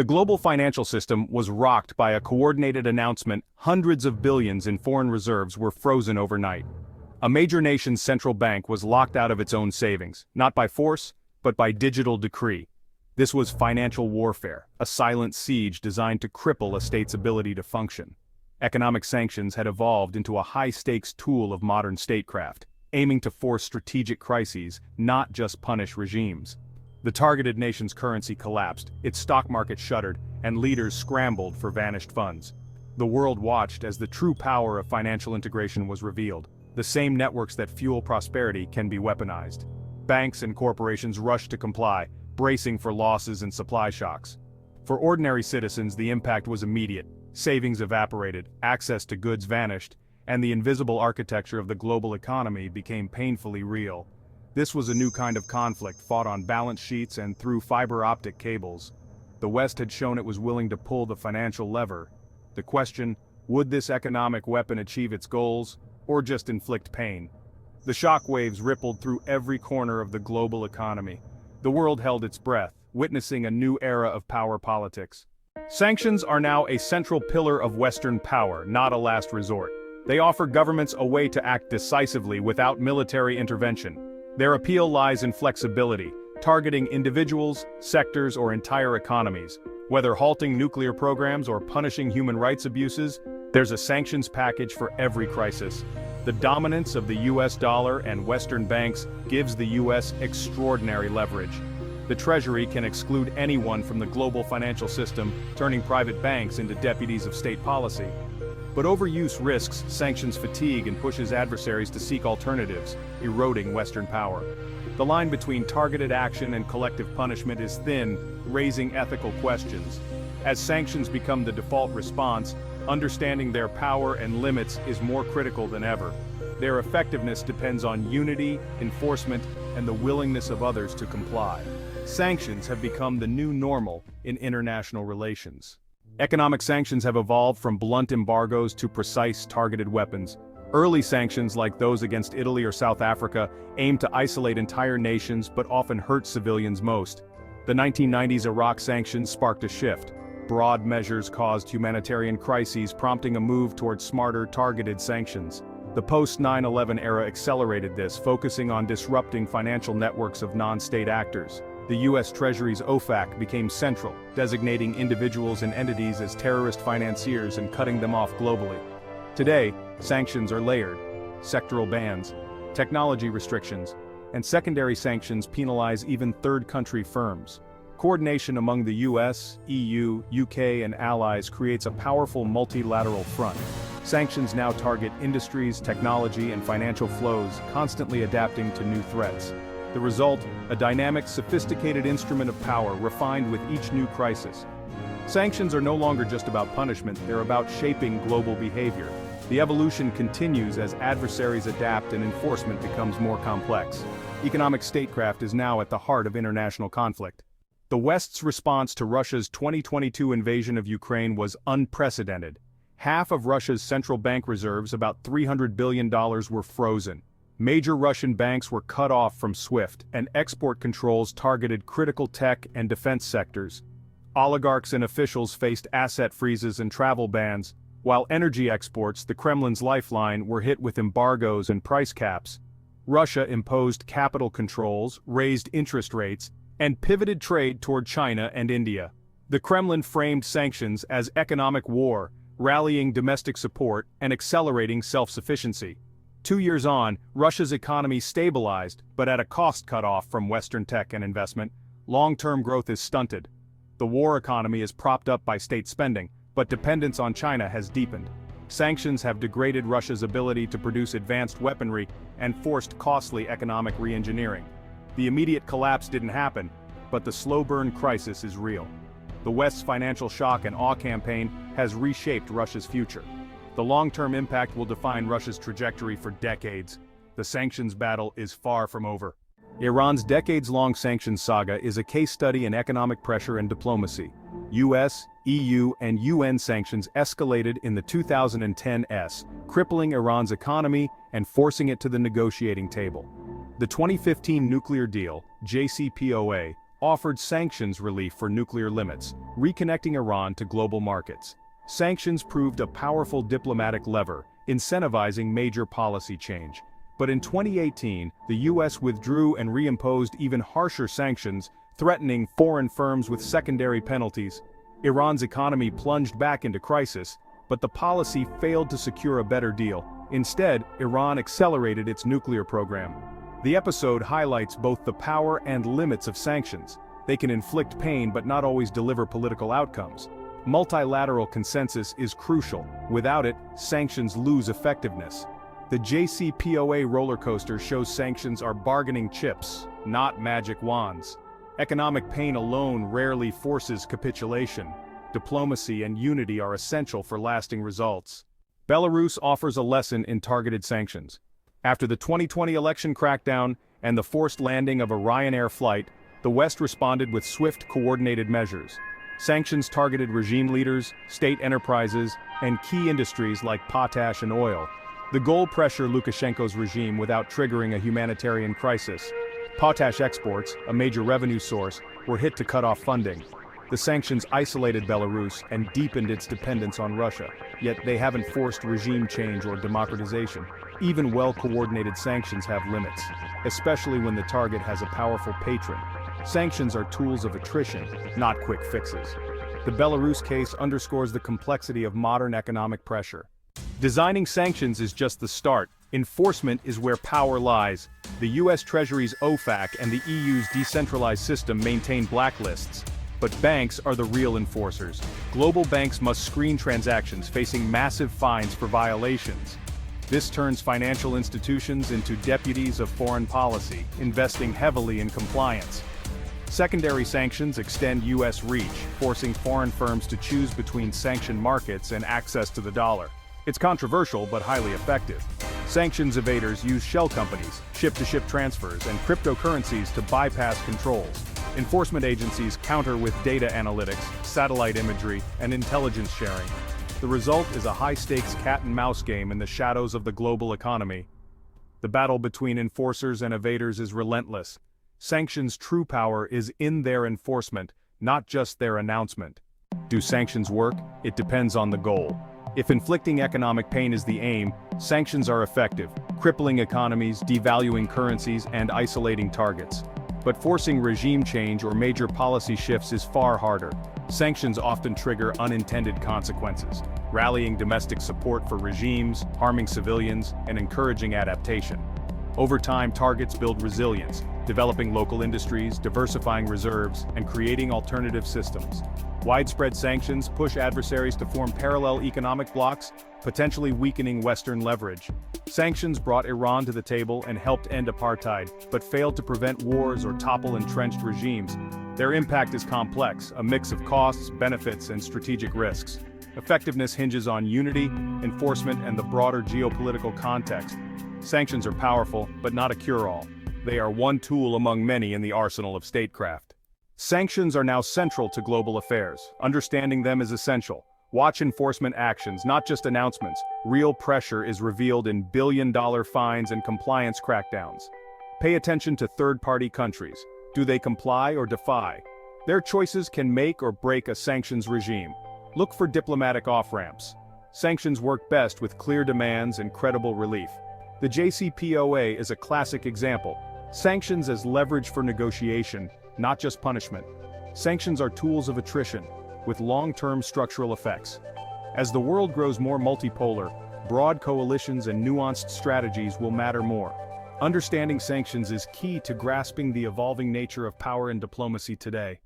The global financial system was rocked by a coordinated announcement: hundreds of billions in foreign reserves were frozen overnight. A major nation's central bank was locked out of its own savings, not by force, but by digital decree. This was financial warfare, a silent siege designed to cripple a state's ability to function. Economic sanctions had evolved into a high-stakes tool of modern statecraft, aiming to force strategic crises, not just punish regimes. The targeted nation's currency collapsed, its stock market shuttered, and leaders scrambled for vanished funds. The world watched as the true power of financial integration was revealed. The same networks that fuel prosperity can be weaponized. Banks and corporations rushed to comply, bracing for losses and supply shocks. For ordinary citizens, the impact was immediate. Savings evaporated, access to goods vanished, and the invisible architecture of the global economy became painfully real. This was a new kind of conflict fought on balance sheets and through fiber optic cables. The West had shown it was willing to pull the financial lever. The question: would this economic weapon achieve its goals, or just inflict pain? The shockwaves rippled through every corner of the global economy. The world held its breath, witnessing a new era of power politics. Sanctions are now a central pillar of Western power, not a last resort. They offer governments a way to act decisively without military intervention. Their appeal lies in flexibility, targeting individuals, sectors, or entire economies. Whether halting nuclear programs or punishing human rights abuses, there's a sanctions package for every crisis. The dominance of the US dollar and Western banks gives the US extraordinary leverage. The Treasury can exclude anyone from the global financial system, turning private banks into deputies of state policy. But overuse risks sanctions fatigue and pushes adversaries to seek alternatives, eroding Western power. The line between targeted action and collective punishment is thin, raising ethical questions. As sanctions become the default response, understanding their power and limits is more critical than ever. Their effectiveness depends on unity, enforcement, and the willingness of others to comply. Sanctions have become the new normal in international relations. Economic sanctions have evolved from blunt embargoes to precise, targeted weapons. Early sanctions, like those against Italy or South Africa, aimed to isolate entire nations but often hurt civilians most. The 1990s Iraq sanctions sparked a shift. Broad measures caused humanitarian crises, prompting a move toward smarter, targeted sanctions. The post-9/11 era accelerated this, focusing on disrupting financial networks of non-state actors. The U.S. Treasury's OFAC became central, designating individuals and entities as terrorist financiers and cutting them off globally. Today, sanctions are layered. Sectoral bans, technology restrictions, and secondary sanctions penalize even third-country firms. Coordination among the US, EU, UK, and allies creates a powerful multilateral front. Sanctions now target industries, technology, and financial flows, constantly adapting to new threats. The result: a dynamic, sophisticated instrument of power refined with each new crisis. Sanctions are no longer just about punishment, they're about shaping global behavior. The evolution continues as adversaries adapt and enforcement becomes more complex. Economic statecraft is now at the heart of international conflict. The West's response to Russia's 2022 invasion of Ukraine was unprecedented. Half of Russia's central bank reserves, about $300 billion, were frozen. Major Russian banks were cut off from SWIFT, and export controls targeted critical tech and defense sectors. Oligarchs and officials faced asset freezes and travel bans, while energy exports, the Kremlin's lifeline, were hit with embargoes and price caps. Russia imposed capital controls, raised interest rates, and pivoted trade toward China and India. The Kremlin framed sanctions as economic war, rallying domestic support and accelerating self-sufficiency. 2 years on, Russia's economy stabilized, but at a cost cutoff from Western tech and investment. Long-term growth is stunted. The war economy is propped up by state spending, but dependence on China has deepened. Sanctions have degraded Russia's ability to produce advanced weaponry and forced costly economic re-engineering. The immediate collapse didn't happen, but the slow-burn crisis is real. The West's financial shock and awe campaign has reshaped Russia's future. The long-term impact will define Russia's trajectory for decades. The sanctions battle is far from over. Iran's decades-long sanctions saga is a case study in economic pressure and diplomacy. US, EU, and UN sanctions escalated in the 2010s, crippling Iran's economy and forcing it to the negotiating table. The 2015 nuclear deal, JCPOA, offered sanctions relief for nuclear limits, reconnecting Iran to global markets. Sanctions proved a powerful diplomatic lever, incentivizing major policy change. But in 2018, the US withdrew and reimposed even harsher sanctions, threatening foreign firms with secondary penalties. Iran's economy plunged back into crisis, but the policy failed to secure a better deal. Instead, Iran accelerated its nuclear program. The episode highlights both the power and limits of sanctions. They can inflict pain but not always deliver political outcomes. Multilateral consensus is crucial. Without it, sanctions lose effectiveness. The JCPOA roller coaster shows sanctions are bargaining chips, not magic wands. Economic pain alone rarely forces capitulation. Diplomacy and unity are essential for lasting results. Belarus offers a lesson in targeted sanctions. After the 2020 election crackdown and the forced landing of a Ryanair flight, the West responded with swift, coordinated measures. Sanctions targeted regime leaders, state enterprises, and key industries like potash and oil. The goal: pressure Lukashenko's regime without triggering a humanitarian crisis. Potash exports, a major revenue source, were hit to cut off funding. The sanctions isolated Belarus and deepened its dependence on Russia, yet they haven't forced regime change or democratization. Even well-coordinated sanctions have limits, especially when the target has a powerful patron. Sanctions are tools of attrition, not quick fixes. The Belarus case underscores the complexity of modern economic pressure. Designing sanctions is just the start. Enforcement is where power lies. The US Treasury's OFAC and the EU's decentralized system maintain blacklists. But banks are the real enforcers. Global banks must screen transactions, facing massive fines for violations. This turns financial institutions into deputies of foreign policy, investing heavily in compliance. Secondary sanctions extend US reach, forcing foreign firms to choose between sanctioned markets and access to the dollar. It's controversial but highly effective. Sanctions evaders use shell companies, ship-to-ship transfers, and cryptocurrencies to bypass controls. Enforcement agencies counter with data analytics, satellite imagery, and intelligence sharing. The result is a high-stakes cat-and-mouse game in the shadows of the global economy. The battle between enforcers and evaders is relentless. Sanctions' true power is in their enforcement, not just their announcement. Do sanctions work? It depends on the goal. If inflicting economic pain is the aim, sanctions are effective, crippling economies, devaluing currencies, and isolating targets. But forcing regime change or major policy shifts is far harder. Sanctions often trigger unintended consequences, rallying domestic support for regimes, harming civilians, and encouraging adaptation. Over time, targets build resilience, developing local industries, diversifying reserves, and creating alternative systems. Widespread sanctions push adversaries to form parallel economic blocs, potentially weakening Western leverage. Sanctions brought Iran to the table and helped end apartheid, but failed to prevent wars or topple entrenched regimes. Their impact is complex, a mix of costs, benefits, and strategic risks. Effectiveness hinges on unity, enforcement, and the broader geopolitical context. Sanctions are powerful, but not a cure-all. They are one tool among many in the arsenal of statecraft. Sanctions are now central to global affairs. Understanding them is essential. Watch enforcement actions, not just announcements. Real pressure is revealed in billion-dollar fines and compliance crackdowns. Pay attention to third-party countries. Do they comply or defy? Their choices can make or break a sanctions regime. Look for diplomatic off-ramps. Sanctions work best with clear demands and credible relief. The JCPOA is a classic example. Sanctions as leverage for negotiation, not just punishment. Sanctions are tools of attrition, with long-term structural effects. As the world grows more multipolar, broad coalitions and nuanced strategies will matter more. Understanding sanctions is key to grasping the evolving nature of power and diplomacy today.